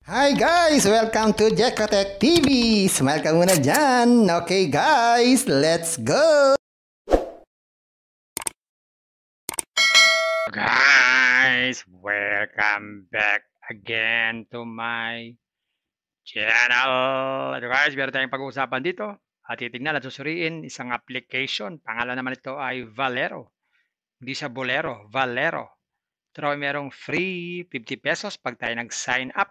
Hi guys! Welcome to Jekotech TV! Smile ka muna dyan! Okay guys, let's go! Guys, welcome back again to my channel. Ito guys, meron tayong pag-uusapan dito at titignan at susuriin isang application. Pangalan naman ito ay Valero. Hindi siya Bolero, Valero. Pero merong free 50 pesos pag tayo nag-sign up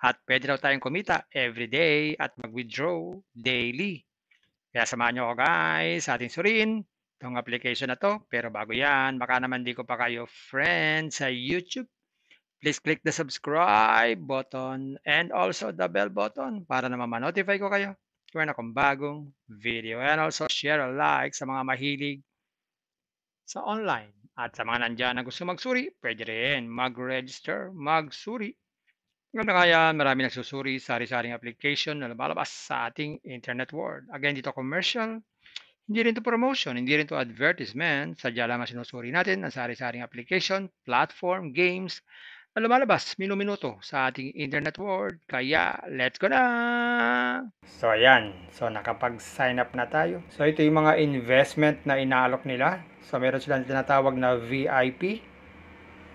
at pwede daw tayong kumita every day at mag-withdraw daily. Kaya samahan nyo ako guys sa ating suriin itong application na to. Pero bago yan, baka naman di ko pa kayo friend sa YouTube. Please click the subscribe button and also the bell button para naman ma-notify ko kayo kung meron akong bagong video. And also share a like sa mga mahilig sa online. At sa mga nandyan na gusto magsuri, pwede rin mag-register, magsuri. Ganda kaya marami nagsusuri sa sari-saring application na lumalabas sa ating internet world. Again, dito commercial, hindi rin to promotion, hindi rin to advertisement. Sadya lang ang sinusuri natin ang sari-saring application, platform, games na lumalabas minuto sa ating internet world. Kaya, let's go na! So, ayan. So, nakapag-sign up na tayo. So, ito yung mga investment na inaalok nila. So, meron silang tinatawag na VIP,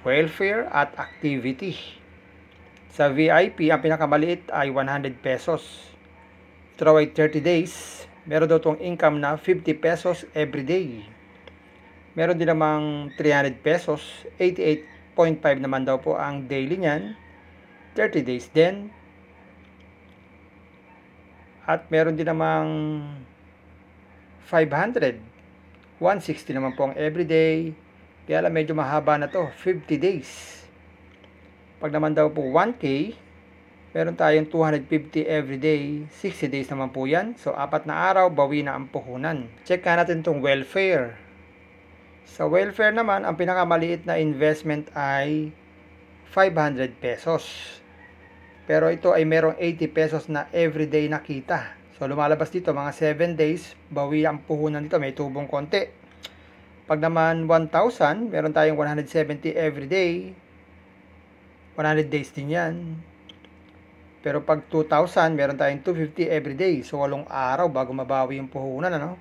welfare, at activity. Sa VIP, ang pinakamaliit ay 100 pesos. Through 30 days, meron daw itong income na 50 pesos every day. Meron din namang 300 pesos, 88.5 naman daw po ang daily niyan, 30 days din. At meron din namang 500, 160 naman po ang everyday. Kaya lang medyo mahaba na to, 50 days. Pag naman daw po 1K, meron tayong 250 everyday, 60 days naman po yan. So, 4 na araw, bawi na ang puhunan. Check nga natin itong welfare. Sa welfare naman, ang pinakamaliit na investment ay 500 pesos. Pero ito ay merong 80 pesos na everyday na kita. So, lumalabas dito, mga 7 days, bawi ang puhunan dito, may tubong konti. Pag naman 1,000, meron tayong 170 everyday, 100 days din yan. Pero pag 2,000, meron tayong 250 everyday. So, 8 araw bago mabawi yung puhunan, ano?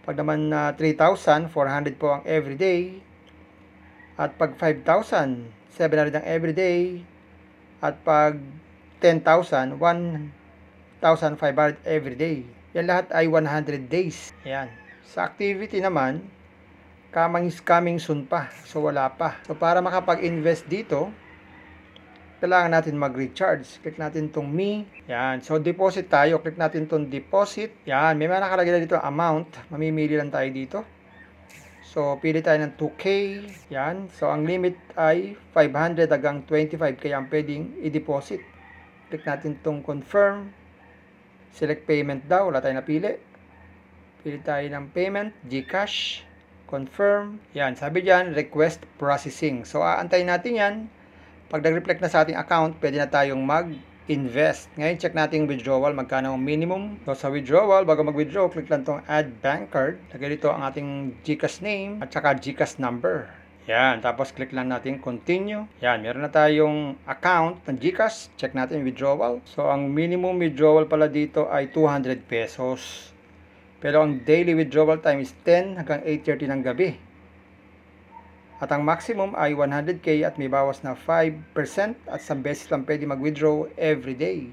Pag naman 3,000, 400 po ang everyday. At pag 5,000, 700 ang everyday. At pag 10,000, 1,500 everyday. Yan lahat ay 100 days. Yan. Sa activity naman, coming soon pa. So, wala pa. So, para makapag-invest dito, kailangan natin mag-recharge. Click natin itong me. Yan. So, deposit tayo. Click natin itong deposit. Yan. May mga nakalagay na dito amount. Mamimili lang tayo dito. So, pili tayo ng 2K. Yan. So, ang limit ay 500 hanggang 25. Kaya ang pwedeng i-deposit. Click natin itong confirm. Select payment daw. Wala tayong napili. Pili tayo ng payment. GCash. Confirm. Yan. Sabi dyan, request processing. So, aantayin natin yan. Pag nag-reflect na sa ating account, pwede na tayong mag-invest. Ngayon, check natin yung withdrawal, magkano ang minimum. So, sa withdrawal, bago mag-withdraw, click lang itong add bank card. Lagay dito ang ating GCash name at saka GCash number. Yan, tapos click lang natin continue. Yan, meron na tayong account ng GCash. Check natin yung withdrawal. So, ang minimum withdrawal pala dito ay 200 pesos. Pero ang daily withdrawal time is 10 hanggang 8:30 ng gabi. At ang maximum ay 100k at may bawas na 5% at isang beses lang pwede mag-withdraw every day.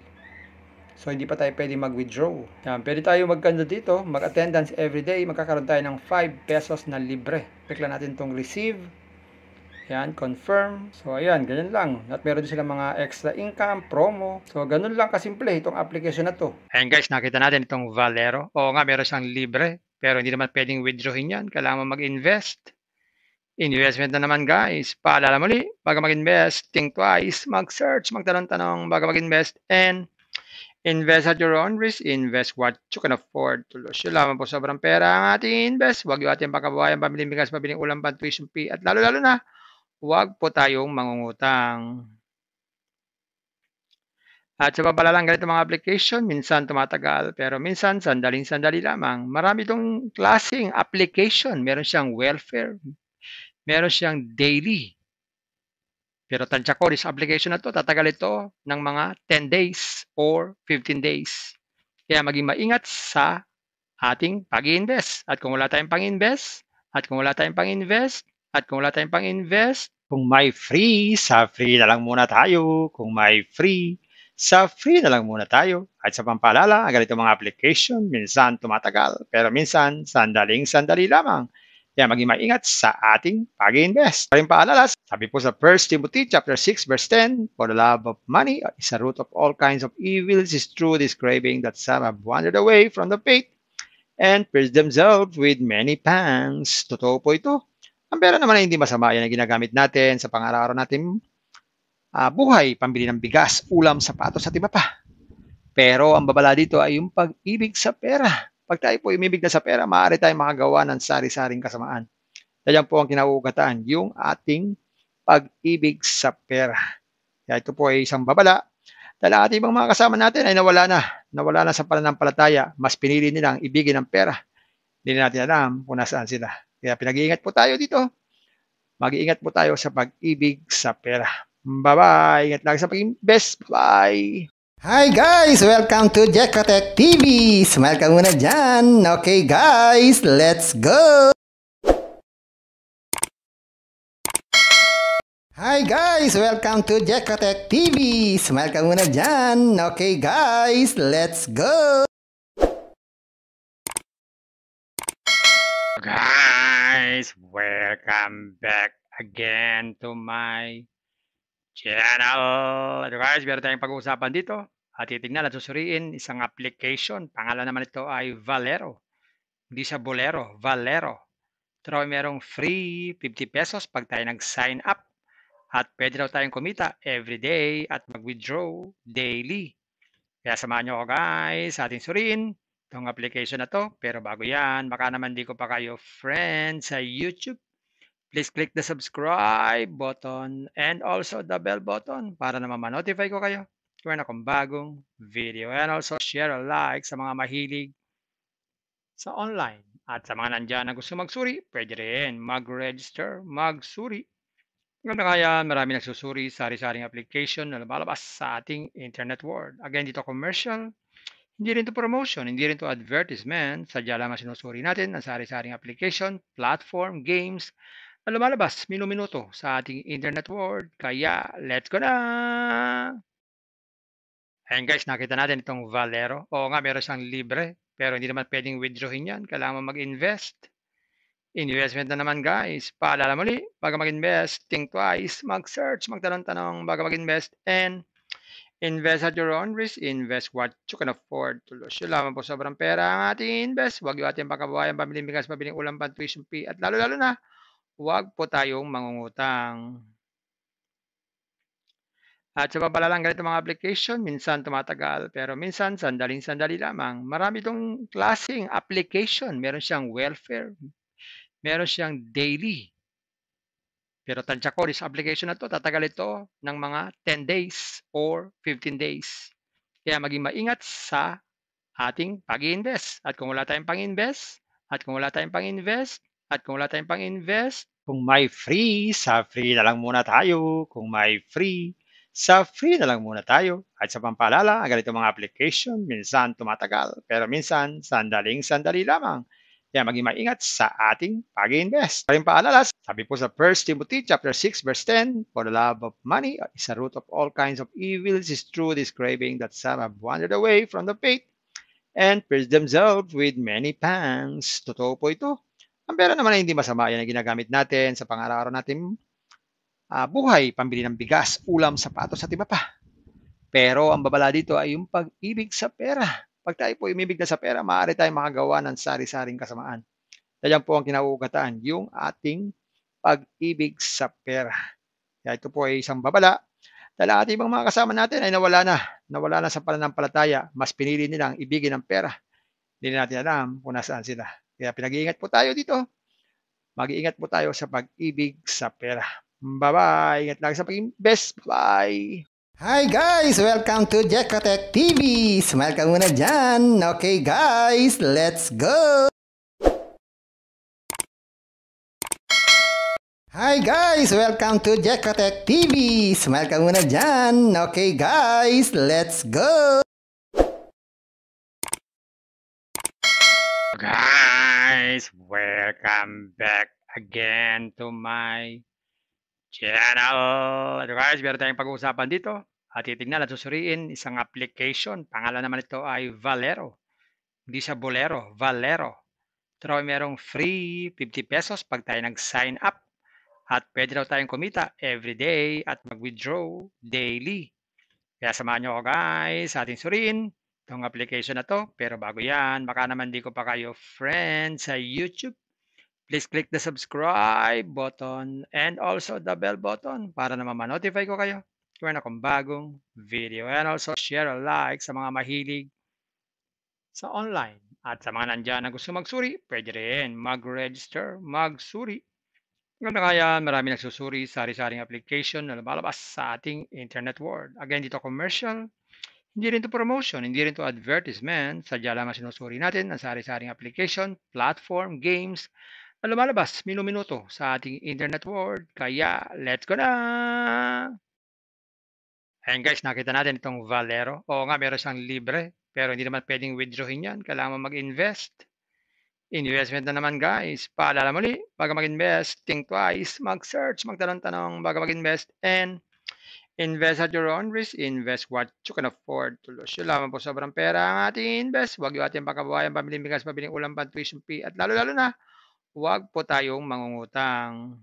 So, hindi pa tayo pwede mag-withdraw. Yan, pwede tayo mag-ganda dito, mag-attendance every day. Magkakaroon tayo ng 5 pesos na libre. Click lang natin itong receive. Yan, confirm. So, ayan, ganyan lang. At meron din silang mga extra income, promo. So, ganun lang kasimple itong application na to. Ayan guys, nakita natin itong Valero. Oo nga, meron siyang libre. Pero hindi naman pwedeng withdrawin yan. Kailangan mo mag-invest. Investment na naman guys. Paalala muli, bago mag-invest, think twice, mag-search, magtanong-tanong bago mag-invest, and invest at your own risk. Invest what you can afford to lose. Yung lamang po sobrang pera ang ating invest. Huwag yung ating pagkabuhayan, pabiling bigas, pabiling ulam, tuition fee, at lalo-lalo na, huwag po tayong mangungutang. At sa papalalang ganito mga application, minsan tumatagal, pero minsan sandaling-sandali lamang. Marami itong klaseng application. Meron siyang welfare, meron siyang daily, Pero tansya ko, this application na to, tatagal ito ng mga 10 days or 15 days. Kaya maging maingat sa ating pag-invest. At kung wala tayong pang-invest, kung may free, sa free na lang muna tayo. Kung may free, sa free na lang muna tayo. At sa pampaalala, ang ganitong mga application, minsan tumatagal, pero minsan sandaling-sandali lamang. Kaya maging maingat sa ating pag-invest. Paring paalala, sabi po sa 1 Timothy chapter 6 verse 10, for the love of money is a root of all kinds of evils, is true this craving that some have wandered away from the faith and pierced themselves with many pangs. Totoo po ito. Ang pera naman ay hindi masama. Yan ang ginagamit natin sa pang-araw-araw natin buhay, pambili ng bigas, ulam, sapatos at iba pa. Pero ang babala dito ay yung pag-ibig sa pera. Pag tayo po umibig na sa pera, maaari tayong makagawa ng sari-saring kasamaan. Yan po ang kinauugatan, yung ating pag-ibig sa pera. Kaya ito po ay isang babala. Dahil ating ibang mga kasama natin ay nawala na sa pananampalataya. Mas pinili nilang ibigin ang pera. Hindi natin alam kung nasaan sila. Kaya pinag-iingat po tayo dito. Mag-iingat po tayo sa pag-ibig sa pera. Bye-bye. Ingat lang sa pag-invest. Bye. Hi guys! Welcome to Jekotech TV! Smile ka muna dyan! Okay guys, let's go! Hi guys! Welcome to Jekotech TV! Smile ka muna dyan! Okay guys, let's go! Guys, welcome back again to my channel. Ito guys, meron tayong pag-uusapan dito at titignan at susuriin isang application. Pangalan naman ito ay Valero. Hindi siya Bolero, Valero. Ito raw merong free 50 pesos pag tayo nag-sign up. At pwede raw tayong kumita every day at mag-withdraw daily. Kaya samahan nyo ako guys sa ating suriin itong application na to. Pero bago yan, baka naman di ko pa kayo friend sa YouTube. Please click the subscribe button and also the bell button para naman ma-notify ko kayo kung meron akong bagong video. And also share a like sa mga mahilig sa online. At sa mga nandyan na gusto magsuri, pwede rin mag-register, magsuri. Ganda kaya marami nagsusuri sari-saring application na lumalabas sa ating internet world. Again, dito commercial, hindi rin to promotion, hindi rin to advertisement. Sadya lang ang sinusuri natin ang sari-saring application, platform, games, na lumalabas minu-minuto sa ating internet world. Kaya, let's go na! Ayan guys, nakita natin itong Valero. Oo nga, meron siyang libre. Pero hindi naman pwedeng withdrawin yan. Kailangan mag-invest. Investment na naman guys. Paalala muli, bago mag-invest, think twice, mag-search, magtanong-tanong bago mag-invest, and invest at your own risk. Invest what you can afford to lose. Yung lamang po sobrang pera ang ating invest. Huwag yung ating pangkabuhayan, pabiling bigas, pabiling ulam, tuition fee, at lalo-lalo na, huwag po tayong mangungutang. At sa papalalang ganito mga application, minsan tumatagal, pero minsan sandaling-sandali lamang. Marami itong klaseng application. Meron siyang welfare, meron siyang daily. Pero tansya ko, this application na to, tatagal ito ng mga 10 days or 15 days. Kaya maging maingat sa ating pag-invest. At kung wala tayong pang-invest, kung may free, sa free na lang muna tayo. Kung may free, sa free na lang muna tayo. At sa pampaalala, ang ganitong mga application, minsan tumatagal, pero minsan sandaling-sandali lamang. Kaya maging maingat sa ating pag-invest. Paring paalala, sabi po sa 1 Timothy chapter 6 verse 10, for the love of money is a root of all kinds of evils, is true this craving that some have wandered away from the faith and pierced themselves with many pangs. Totoo po ito. Ang pera naman ay hindi masama. Yan ang ginagamit natin sa pang-araw-araw natin buhay, pambili ng bigas, ulam, sapatos at iba pa. Pero ang babala dito ay yung pag-ibig sa pera. Pag tayo po umibig na sa pera, maaari tayong makagawa ng sari-saring kasamaan. Yan po ang kinauugatan, yung ating pag-ibig sa pera. Kaya ito po ay isang babala. Dahil ating ibang mga kasama natin ay nawala na sa pananampalataya. Mas pinili nilang ibigin ang pera. Hindi natin alam kung nasaan sila. Kaya pinag-iingat po tayo dito. Mag-iingat po tayo sa pag-ibig sa pera. Bye-bye. Ingat lang sa pag-invest. Bye. Hi guys! Welcome to Jekotech TV! Smile ka muna dyan! Okay guys, let's go! Hi guys! Welcome to Jekotech TV! Smile ka muna dyan! Okay guys, let's go! Guys, welcome back again to my channel. Ito guys, meron tayong pag-uusapan dito at titignan at susuriin isang application. Pangalan naman ito ay Valero. Hindi siya Bolero, Valero. Pero merong free 50 pesos pag tayo nag-sign up. At pwede daw tayong kumita every day at mag-withdraw daily. Kaya samahan nyo ako guys sa ating suriin itong application na to. Pero bago yan, baka naman di ko pa kayo friend sa YouTube. Please click the subscribe button and also the bell button para naman ma-notify ko kayo kung meron akong bagong video. And also share a like sa mga mahilig sa online. At sa mga nandyan na gusto magsuri, pwede rin mag-register, magsuri. Ngayon kaya marami nagsusuri sa sari-saring application na lumalabas sa ating internet world. Again, dito commercial, hindi rin to promotion, hindi rin to advertisement. Sadya lamang sinusuri natin ang sari-saring application, platform, games na lumalabas minuto sa ating internet world. Kaya, let's go na! Ayan guys, nakita natin itong Valero. Oo nga, meron siyang libre, pero hindi naman pwedeng withdrawin yan. Kailangan mo mag-invest. Investment na naman guys. Paalala muli, bago mag-invest, think twice, mag-search, magtanong-tanong bago mag-invest, and invest at your own risk. Invest what you can afford to lose. Yung lamang po sobrang pera ang ating invest. Huwag yung ating pangkabuhayan, pabiling bigas, pabiling ulam, tuition fee, at lalo-lalo na, huwag po tayong mangungutang.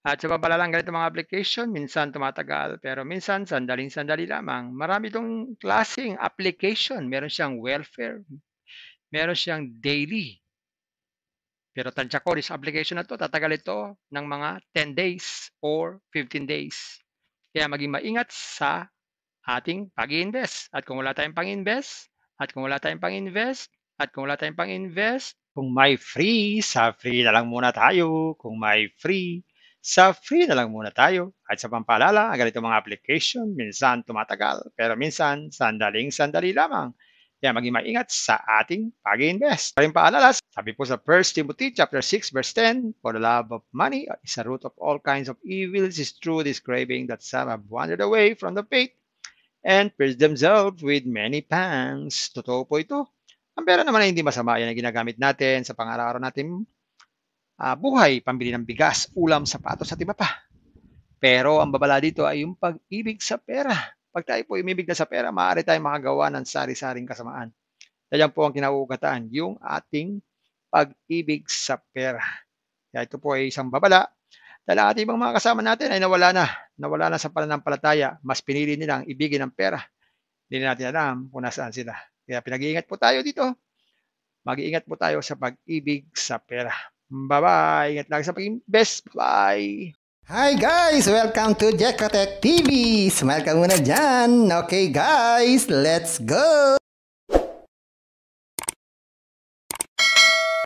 At sa palalang ganito mga application, minsan tumatagal, pero minsan sandaling-sandali lamang. Marami itong klaseng application. Meron siyang welfare, meron siyang daily. Pero tansya ko, this application na to, tatagal ito ng mga 10 days or 15 days. Kaya maging maingat sa ating pag-invest. At kung wala tayong pang-invest, kung may free, sa free na lang muna tayo. Kung may free, sa free na lang muna tayo. At sa pampaalala, ang ganito mga application, minsan tumatagal, pero minsan sandaling-sandali lamang. Kaya maging maingat sa ating pag-invest. Paring paalala, sabi po sa 1 Timothy chapter 6 verse 10, for the love of money is a root of all kinds of evils, is true this craving that some have wandered away from the faith and pierced themselves with many pangs. Totoo po ito. Ang pera naman ay hindi masama. Yan ang ginagamit natin sa pang-araw-araw natin buhay, pambili ng bigas, ulam, sapatos at iba pa. Pero ang babala dito ay yung pag-ibig sa pera. Pag tayo po umibig na sa pera, maaari tayong makagawa ng sari-saring kasamaan. Yan po ang kinauugatan, yung ating pag-ibig sa pera. Kaya ito po ay isang babala. Dahil ang ating ibang mga kasama natin ay nawala na sa pananampalataya. Mas pinili nilang ibigin ang pera. Hindi na natin alam kung nasaan sila. Kaya pinag-iingat po tayo dito. Mag-iingat po tayo sa pag-ibig sa pera. Bye-bye. Ingat lang sa pag-invest. Bye. Hi guys! Welcome to Jekotech TV! Smile ka muna dyan! Okay guys, let's go!